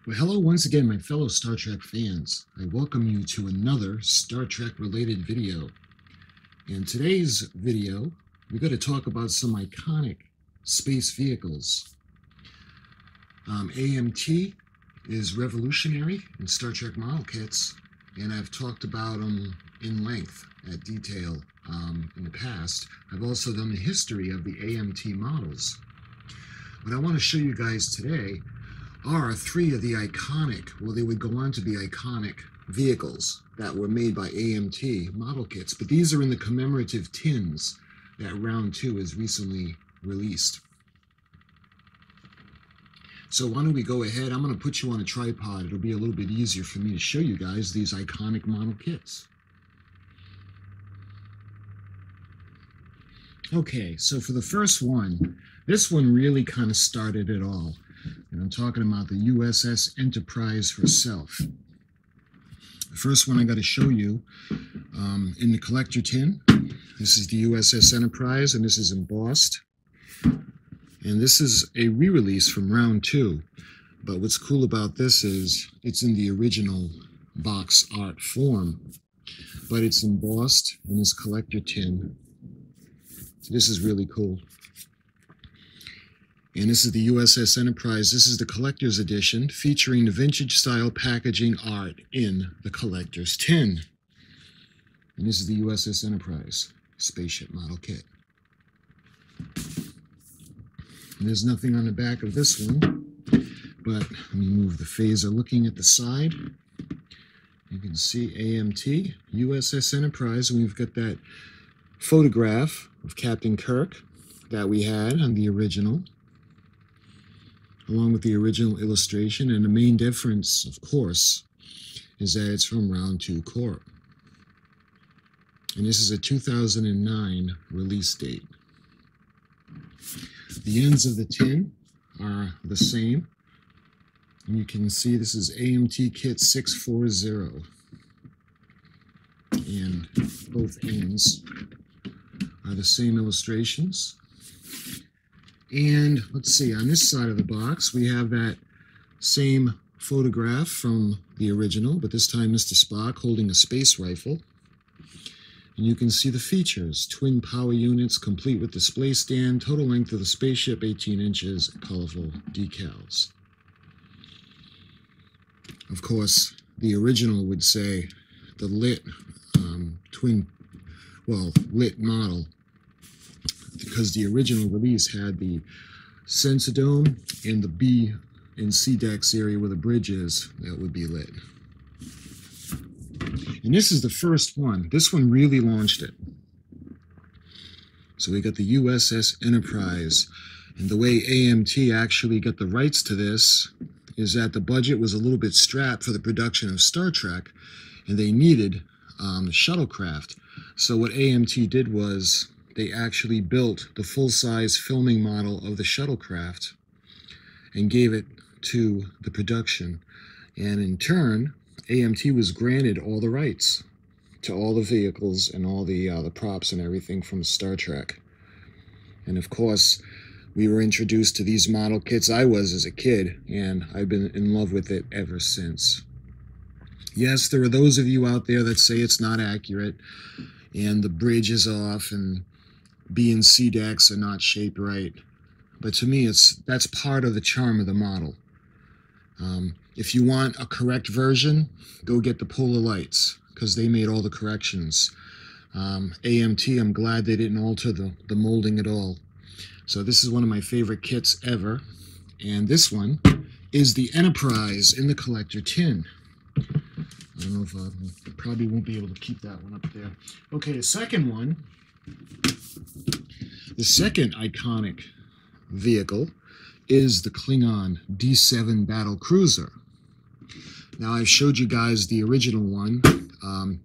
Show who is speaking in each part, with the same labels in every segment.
Speaker 1: Well, hello once again, my fellow Star Trek fans. I welcome you to another Star Trek related video. In today's video, we're going to talk about some iconic space vehicles. AMT is revolutionary in Star Trek model kits, and I've talked about them in length at detail in the past. I've also done the history of the AMT models. What I want to show you guys today are three of the iconic, well, they would go on to be iconic vehicles that were made by AMT model kits, but these are in the commemorative tins that Round 2 has recently released. So why don't we go ahead, I'm going to put you on a tripod. It'll be a little bit easier for me to show you guys these iconic model kits. Okay, so for the first one, this one really kind of started it all. And I'm talking about the Uss Enterprise herself. The first one I got to show you in the collector tin. This is the USS Enterprise, and this is embossed. And this is a re-release from Round 2. But what's cool about this is it's in the original box art form. But it's embossed in this collector tin. So this is really cool. And this is the USS Enterprise. This is the collector's edition, featuring the vintage-style packaging art in the collector's tin. And this is the USS Enterprise Spaceship model kit. And there's nothing on the back of this one, but let me move the phaser. Looking at the side, you can see AMT, USS Enterprise, and we've got that photograph of Captain Kirk that we had on the original, along with the original illustration. And the main difference, of course, is that it's from Round 2 Corp. And this is a 2009 release date. The ends of the tin are the same. And you can see this is AMT Kit 640. And both ends are the same illustrations. And let's see, on this side of the box, we have that same photograph from the original, but this time Mr. Spock holding a space rifle. And you can see the features: twin power units, complete with display stand, total length of the spaceship 18 inches, colorful decals. Of course, the original would say the lit lit model, because the original release had the sensor dome and the B and C decks area where the bridge is, that would be lit. And this is the first one. This one really launched it. So we got the USS Enterprise. And the way AMT actually got the rights to this is that the budget was a little bit strapped for the production of Star Trek, and they needed shuttlecraft. So what AMT did was they actually built the full-size filming model of the shuttlecraft and gave it to the production. And in turn, AMT was granted all the rights to all the vehicles and all the props and everything from Star Trek. And of course, we were introduced to these model kits. I was as a kid, and I've been in love with it ever since. Yes, there are those of you out there that say it's not accurate, and the bridge is off, and B and C decks are not shaped right. But to me, that's part of the charm of the model. If you want a correct version, go get the Polar Lights, because they made all the corrections. AMT, I'm glad they didn't alter the molding at all. So this is one of my favorite kits ever. And this one is the Enterprise in the collector tin. I don't know if I probably won't be able to keep that one up there. Okay, the second one, the second iconic vehicle is the Klingon D7 battle cruiser. Now, I've showed you guys the original one.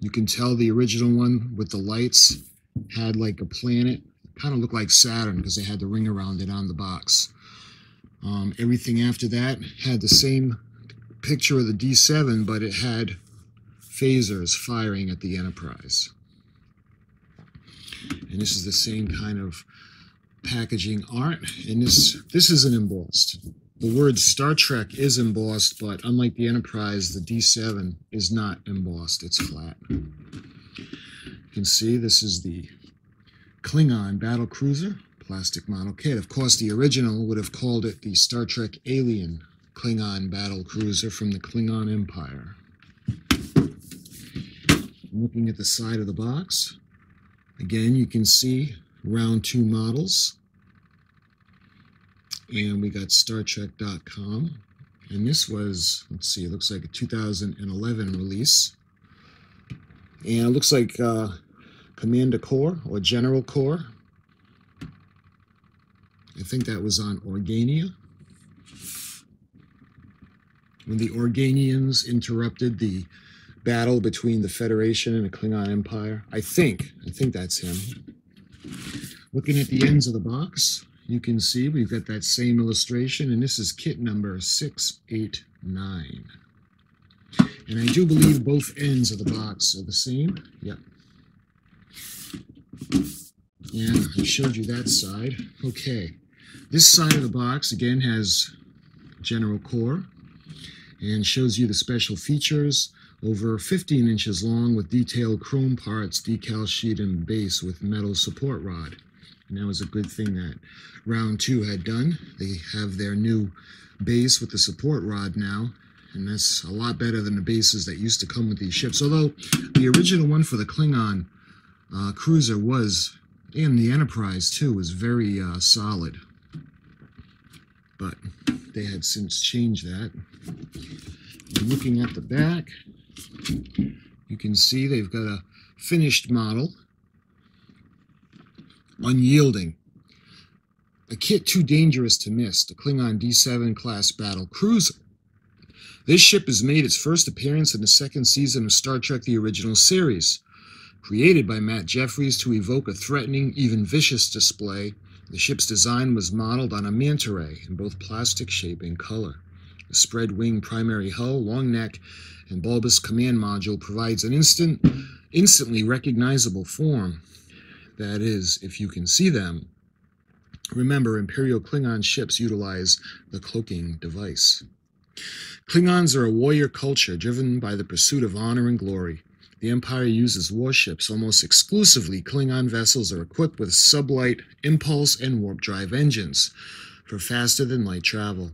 Speaker 1: You can tell the original one with the lights had like a planet. Kind of looked like Saturn because they had the ring around it on the box. Everything after that had the same picture of the D7, but it had phasers firing at the Enterprise. And this is the same kind of packaging art, and this isn't embossed. The word Star Trek is embossed, but unlike the Enterprise, the D7 is not embossed. It's flat. You can see this is the Klingon battle cruiser, plastic model kit. Of course, the original would have called it the Star Trek Alien Klingon battle cruiser from the Klingon Empire. Looking at the side of the box, again, you can see round 2 models. And we got StarTrek.com. And this was, let's see, it looks like a 2011 release. And it looks like Commander Corps or General Corps. I think that was on Organia, when the Organians interrupted the battle between the Federation and the Klingon Empire. I think that's him. Looking at the ends of the box, you can see we've got that same illustration, and this is kit number 689. And I do believe both ends of the box are the same. Yep. And I showed you that side. Okay. This side of the box, again, has General Corps and shows you the special features. Over 15 inches long with detailed chrome parts, decal sheet, and base with metal support rod. And that was a good thing that round 2 had done. They have their new base with the support rod now, and that's a lot better than the bases that used to come with these ships. Although the original one for the Klingon cruiser was, and the Enterprise too, was very solid. But they had since changed that. And looking at the back, you can see they've got a finished model, Unyielding. A kit too dangerous to miss, the Klingon D7 class battle cruiser. This ship has made its first appearance in the 2nd season of Star Trek The Original Series. Created by Matt Jeffries to evoke a threatening, even vicious display, the ship's design was modeled on a manta ray in both plastic shape and color. The spread-wing primary hull, long neck, and bulbous command module provides an instantly recognizable form. That is, if you can see them. Remember, Imperial Klingon ships utilize the cloaking device. Klingons are a warrior culture driven by the pursuit of honor and glory. The Empire uses warships. Almost exclusively, Klingon vessels are equipped with sublight, impulse, and warp drive engines for faster-than-light travel.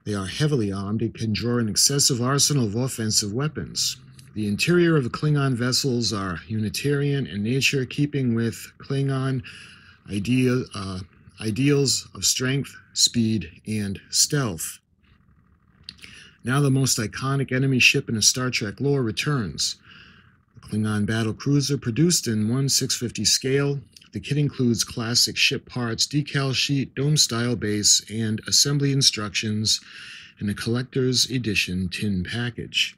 Speaker 1: They are heavily armed and can draw an excessive arsenal of offensive weapons. The interior of the Klingon vessels are Unitarian in nature, keeping with Klingon ideals of strength, speed, and stealth. Now the most iconic enemy ship in the Star Trek lore returns. The Klingon battle cruiser, produced in 1/650 scale. The kit includes classic ship parts, decal sheet, dome-style base, and assembly instructions in a collector's edition tin package.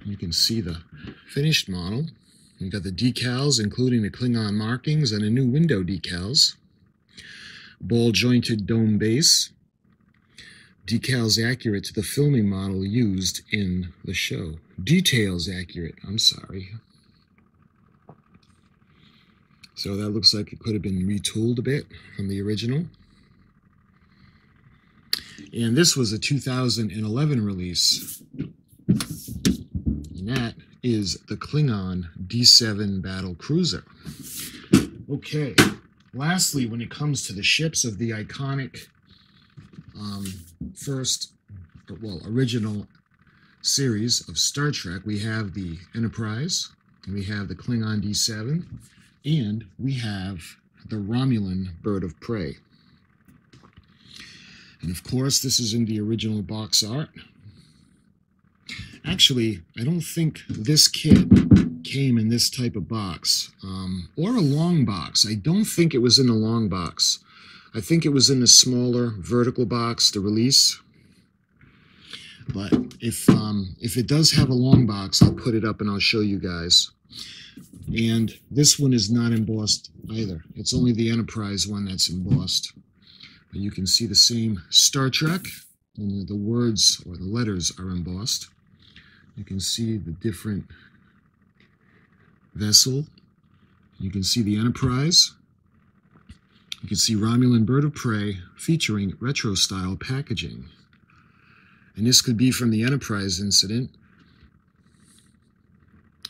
Speaker 1: You can see the finished model. You've got the decals, including the Klingon markings and the new window decals. Ball-jointed dome base. Decals accurate to the filming model used in the show. Details accurate, I'm sorry. So that looks like it could have been retooled a bit from the original. And this was a 2011 release. And that is the Klingon D7 battle cruiser. Okay, lastly, when it comes to the ships of the iconic original series of Star Trek, we have the Enterprise, and we have the Klingon D7, and we have the Romulan Bird of Prey. And of course, this is in the original box art. Actually, I don't think this kit came in this type of box, or a long box. I don't think it was in a long box. I think it was in a smaller vertical box, the release. But if it does have a long box, I'll put it up and I'll show you guys. And this one is not embossed either. It's only the Enterprise one that's embossed. But you can see the same Star Trek, and the words or the letters are embossed. You can see the different vessel. You can see the Enterprise. You can see Romulan bird of prey featuring retro-style packaging. And this could be from the Enterprise incident.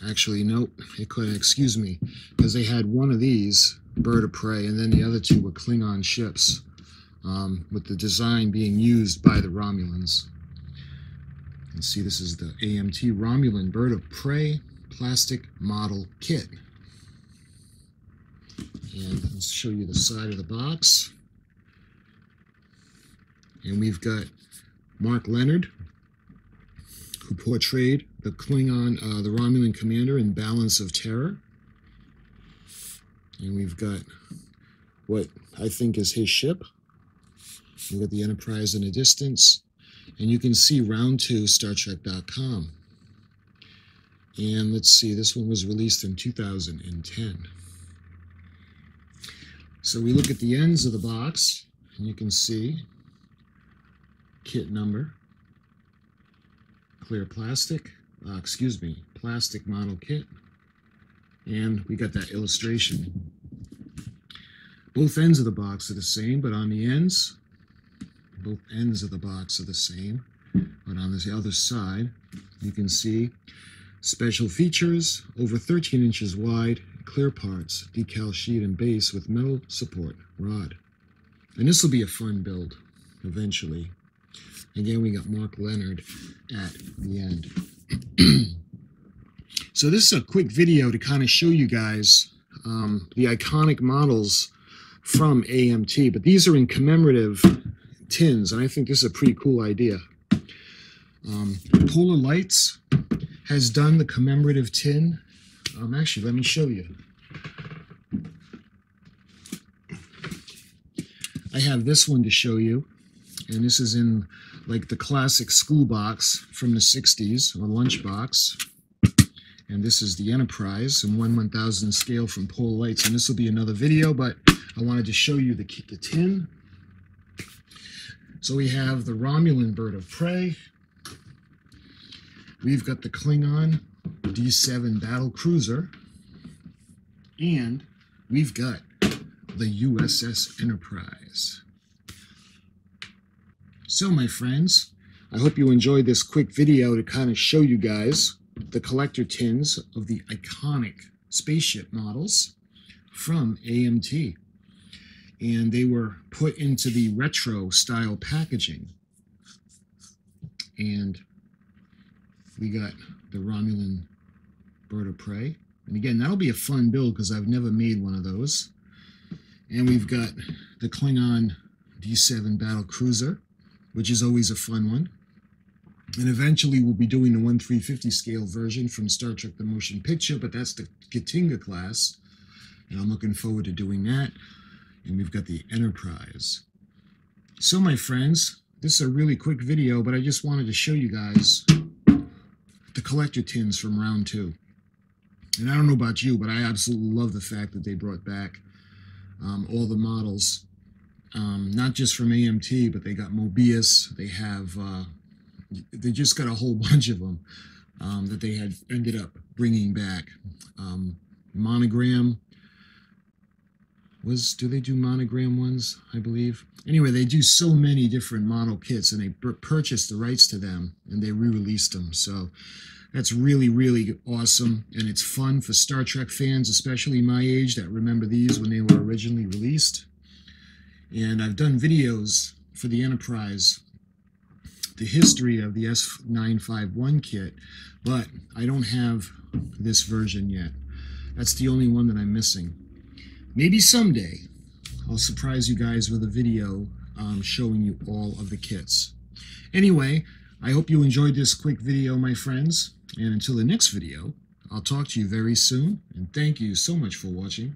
Speaker 1: Actually, nope, it couldn't, excuse me, because they had one of these, bird of prey, and then the other two were Klingon ships, with the design being used by the Romulans. You can see this is the AMT Romulan bird of prey plastic model kit. And let's show you the side of the box. And we've got Mark Leonard, who portrayed the Klingon, the Romulan commander in Balance of Terror. And we've got what I think is his ship. We've got the Enterprise in the distance. And you can see round 2, StarTrek.com. And let's see, this one was released in 2010. So we look at the ends of the box, and you can see kit number, clear plastic, plastic model kit, and we got that illustration. Both ends of the box are the same, but on the ends, both ends of the box are the same, but on the other side, you can see special features, over 13 inches wide, clear parts, decal sheet and base with metal support rod. And this will be a fun build eventually. Again, we got Mark Leonard at the end. So this is a quick video to kind of show you guys the iconic models from AMT, but these are in commemorative tins, and I think this is a pretty cool idea. Polar Lights has done the commemorative tin. Actually, let me show you. I have this one to show you, and this is in like the classic school box from the 60s, or lunchbox. And this is the Enterprise in 1/1000 scale from Polar Lights, and this will be another video, but I wanted to show you the tin. So we have the Romulan bird of prey. We've got the Klingon D7 battle cruiser, and we've got the USS Enterprise. So my friends, I hope you enjoyed this quick video to kind of show you guys the collector tins of the iconic spaceship models from AMT. And they were put into the retro style packaging. And we got the Romulan bird of prey. And again, that'll be a fun build because I've never made one of those. And we've got the Klingon D7 battle cruiser, which is always a fun one. And eventually we'll be doing the 1/350 scale version from Star Trek The Motion Picture, but that's the Katinga class. And I'm looking forward to doing that. And we've got the Enterprise. So my friends, this is a really quick video, but I just wanted to show you guys the collector tins from round 2. And I don't know about you, but I absolutely love the fact that they brought back all the models, not just from AMT, but they got Mobius, they have, they just got a whole bunch of them that they had ended up bringing back. Monogram, do they do monogram ones, I believe? Anyway, they do so many different model kits, and they purchased the rights to them, and they re-released them. So that's really, really awesome, and it's fun for Star Trek fans, especially my age, that remember these when they were originally released. And I've done videos for the Enterprise, the history of the S951 kit, but I don't have this version yet. That's the only one that I'm missing. Maybe someday I'll surprise you guys with a video showing you all of the kits. Anyway, I hope you enjoyed this quick video, my friends. And until the next video, I'll talk to you very soon. And thank you so much for watching.